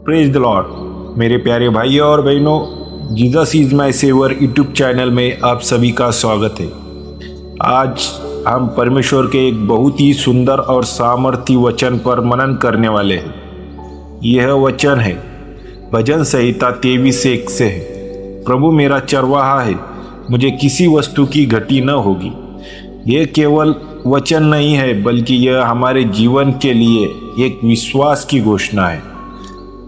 Praise the Lord. मेरे प्यारे भाइयों और बहनों, Jesus is my saviour YouTube channel में आप सभी का स्वागत है। आज हम परमेश्वर के एक बहुत ही सुंदर और सामर्थी वचन पर मनन करने वाले हैं। यह वचन है भजन संहिता 23:1 से है। प्रभु मेरा चरवाहा है, मुझे किसी वस्तु की घटी न होगी। यह केवल वचन नहीं है, बल्कि यह हमारे जीवन के लिए एक विश्वास की घोषणा है।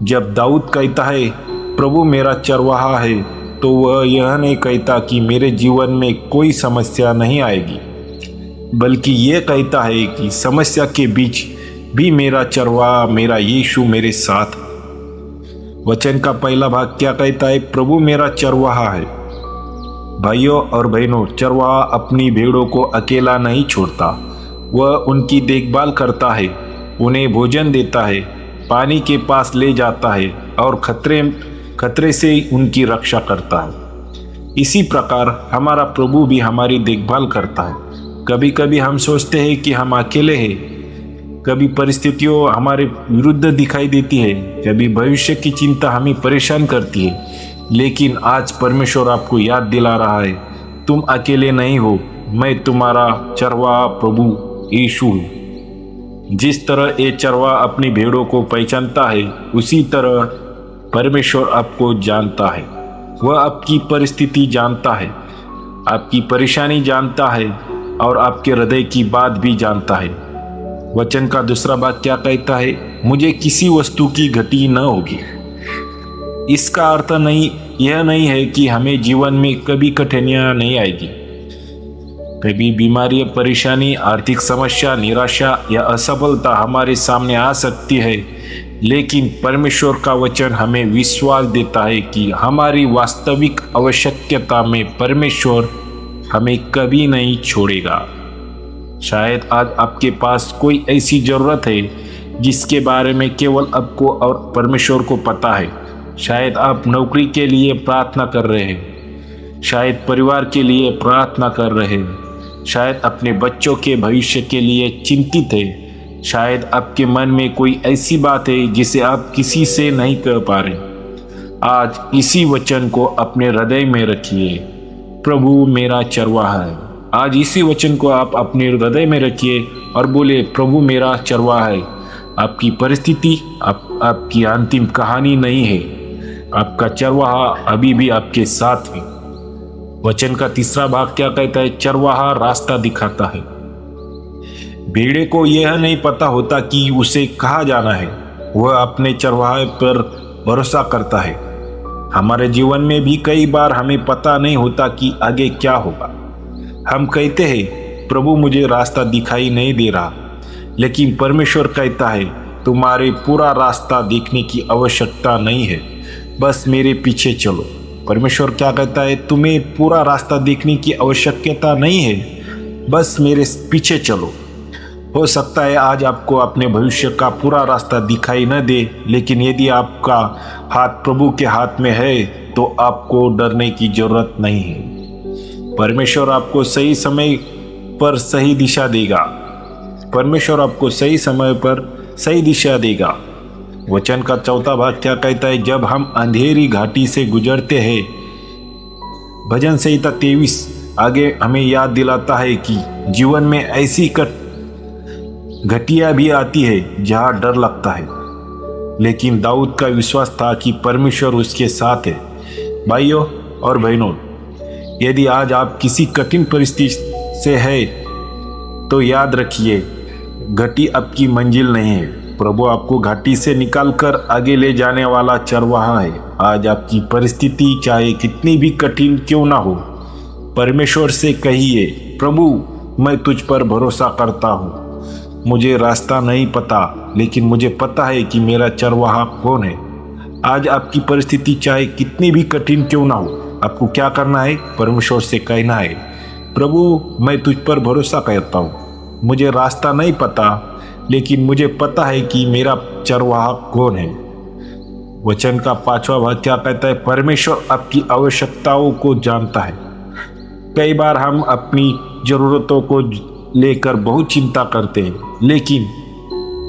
जब दाऊद कहता है प्रभु मेरा चरवाहा है, तो वह यह नहीं कहता कि मेरे जीवन में कोई समस्या नहीं आएगी, बल्कि यह कहता है कि समस्या के बीच भी मेरा चरवाहा, मेरा यीशु मेरे साथ है। वचन का पहला भाग क्या कहता है? प्रभु मेरा चरवाहा है। भाइयों और बहनों, चरवाहा अपनी भेड़ों को अकेला नहीं छोड़ता। वह उनकी देखभाल करता है, उन्हें भोजन देता है, पानी के पास ले जाता है और खतरे से उनकी रक्षा करता है। इसी प्रकार हमारा प्रभु भी हमारी देखभाल करता है। कभी कभी हम सोचते हैं कि हम अकेले हैं, कभी परिस्थितियों हमारे विरुद्ध दिखाई देती है, कभी भविष्य की चिंता हमें परेशान करती है। लेकिन आज परमेश्वर आपको याद दिला रहा है, तुम अकेले नहीं हो, मैं तुम्हारा चरवाहा प्रभु यीशु हूँ। जिस तरह ये चरवाहा अपनी भेड़ों को पहचानता है, उसी तरह परमेश्वर आपको जानता है। वह आपकी परिस्थिति जानता है, आपकी परेशानी जानता है और आपके हृदय की बात भी जानता है। वचन का दूसरा भाग क्या कहता है? मुझे किसी वस्तु की घटी न होगी। इसका अर्थ यह नहीं है कि हमें जीवन में कभी कठिनाइयां नहीं आएगी। कभी बीमारी, परेशानी, आर्थिक समस्या, निराशा या असफलता हमारे सामने आ सकती है, लेकिन परमेश्वर का वचन हमें विश्वास देता है कि हमारी वास्तविक आवश्यकता में परमेश्वर हमें कभी नहीं छोड़ेगा। शायद आज आपके पास कोई ऐसी ज़रूरत है जिसके बारे में केवल आपको और परमेश्वर को पता है। शायद आप नौकरी के लिए प्रार्थना कर रहे हैं, शायद परिवार के लिए प्रार्थना कर रहे हैं, शायद अपने बच्चों के भविष्य के लिए चिंतित है, शायद आपके मन में कोई ऐसी बात है जिसे आप किसी से नहीं कह पा रहे। आज इसी वचन को अपने हृदय में रखिए, प्रभु मेरा चरवाहा है। आज इसी वचन को आप अपने हृदय में रखिए और बोले, प्रभु मेरा चरवाहा है। आपकी परिस्थिति आपकी अंतिम कहानी नहीं है, आपका चरवाहा अभी भी आपके साथ है। वचन का तीसरा भाग क्या कहता है? चरवाहा रास्ता दिखाता है। भेड़े को यह नहीं पता होता कि उसे कहाँ जाना है, वह अपने चरवाहे पर भरोसा करता है। हमारे जीवन में भी कई बार हमें पता नहीं होता कि आगे क्या होगा। हम कहते हैं प्रभु मुझे रास्ता दिखाई नहीं दे रहा, लेकिन परमेश्वर कहता है तुम्हारे पूरा रास्ता देखने की आवश्यकता नहीं है, बस मेरे पीछे चलो। परमेश्वर क्या कहता है? तुम्हें पूरा रास्ता देखने की आवश्यकता नहीं है, बस मेरे पीछे चलो। हो सकता है आज आपको अपने भविष्य का पूरा रास्ता दिखाई न दे, लेकिन यदि आपका हाथ प्रभु के हाथ में है तो आपको डरने की जरूरत नहीं है। परमेश्वर आपको सही समय पर सही दिशा देगा। परमेश्वर आपको सही समय पर सही दिशा देगा। वचन का चौथा भाग क्या कहता है? जब हम अंधेरी घाटी से गुजरते हैं, भजन संहिता 23 आगे हमें याद दिलाता है कि जीवन में ऐसी घटिया भी आती है जहां डर लगता है, लेकिन दाऊद का विश्वास था कि परमेश्वर उसके साथ है। भाइयों और बहनों, यदि आज आप किसी कठिन परिस्थिति से है तो याद रखिए, घटी आपकी मंजिल नहीं है। प्रभु आपको घाटी से निकालकर आगे ले जाने वाला चरवाहा है। आज आपकी परिस्थिति चाहे कितनी भी कठिन क्यों ना हो, परमेश्वर से कहिए, प्रभु मैं तुझ पर भरोसा करता हूँ। मुझे रास्ता नहीं पता, लेकिन मुझे पता है कि मेरा चरवाहा कौन है। आज आपकी परिस्थिति चाहे कितनी भी कठिन क्यों ना हो, आपको क्या करना है? परमेश्वर से कहना है, प्रभु मैं तुझ पर भरोसा करता हूँ। मुझे रास्ता नहीं पता, लेकिन मुझे पता है कि मेरा चरवाहा कौन है। वचन का पांचवा भाग क्या कहता है? परमेश्वर आपकी आवश्यकताओं को जानता है। कई बार हम अपनी ज़रूरतों को लेकर बहुत चिंता करते हैं, लेकिन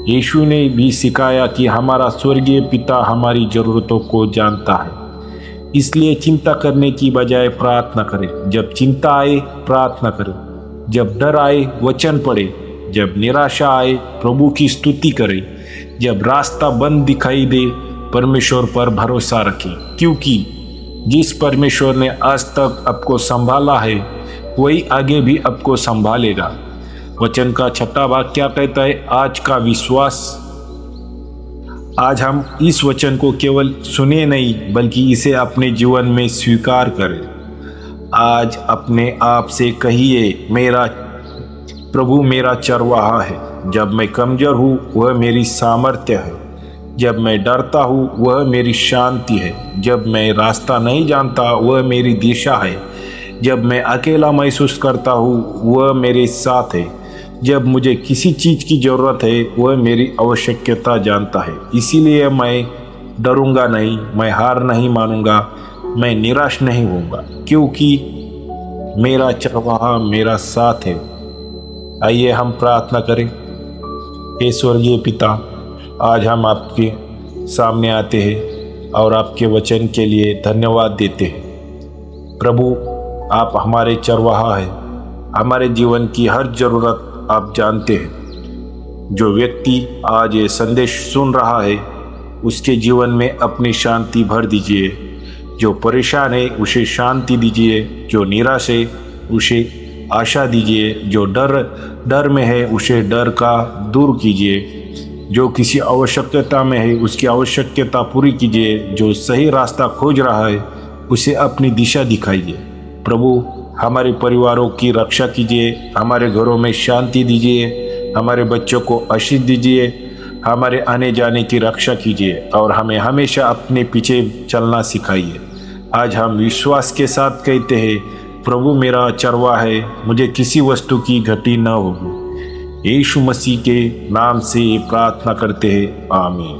यीशु ने भी सिखाया कि हमारा स्वर्गीय पिता हमारी ज़रूरतों को जानता है, इसलिए चिंता करने की बजाय प्रार्थना करें। जब चिंता आए प्रार्थना करें, जब डर आए वचन पढ़े, जब निराशा आए प्रभु की स्तुति करें, जब रास्ता बंद दिखाई दे परमेश्वर पर भरोसा रखें, क्योंकि जिस परमेश्वर ने आज तक आपको संभाला है वही आगे भी आपको संभालेगा। वचन का 6वां भाग क्या कहता है? आज का विश्वास। आज हम इस वचन को केवल सुने नहीं बल्कि इसे अपने जीवन में स्वीकार करें। आज अपने आप से कहिए, मेरा प्रभु मेरा चरवाहा है। जब मैं कमजोर हूँ वह मेरी सामर्थ्य है, जब मैं डरता हूँ वह मेरी शांति है, जब मैं रास्ता नहीं जानता वह मेरी दिशा है, जब मैं अकेला महसूस करता हूँ वह मेरे साथ है, जब मुझे किसी चीज़ की ज़रूरत है वह मेरी आवश्यकता जानता है। इसीलिए मैं डरूंगा नहीं, मैं हार नहीं मानूंगा, मैं निराश नहीं होऊंगा, क्योंकि मेरा चरवाहा मेरा साथ है। आइए हम प्रार्थना करें। हे स्वर्गीय पिता, आज हम आपके सामने आते हैं और आपके वचन के लिए धन्यवाद देते हैं। प्रभु, आप हमारे चरवाहा हैं, हमारे जीवन की हर ज़रूरत आप जानते हैं। जो व्यक्ति आज ये संदेश सुन रहा है उसके जीवन में अपनी शांति भर दीजिए। जो परेशान है उसे शांति दीजिए, जो निराश है उसे आशा दीजिए, जो डर में है उसे डर का दूर कीजिए, जो किसी आवश्यकता में है उसकी आवश्यकता पूरी कीजिए, जो सही रास्ता खोज रहा है उसे अपनी दिशा दिखाइए। प्रभु, हमारे परिवारों की रक्षा कीजिए, हमारे घरों में शांति दीजिए, हमारे बच्चों को आशीष दीजिए, हमारे आने जाने की रक्षा कीजिए और हमें हमेशा अपने पीछे चलना सिखाइए। आज हम विश्वास के साथ कहते हैं, प्रभु मेरा चरवाहा है, मुझे किसी वस्तु की घटी न होगी। यीशु मसीह के नाम से प्रार्थना करते हैं, आमीन।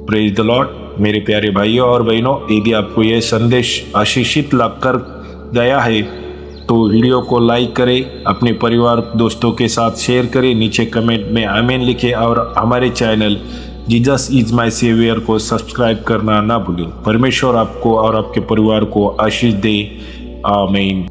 Praise the Lord. मेरे प्यारे भाइयों और बहनों, यदि आपको यह संदेश आशीषित लगकर गया है तो वीडियो को लाइक करें, अपने परिवार दोस्तों के साथ शेयर करें, नीचे कमेंट में आमीन लिखें और हमारे channel Jesus is my saviour को सब्सक्राइब करना ना भूलें। परमेश्वर आपको और आपके परिवार को आशीष दे, आमीन।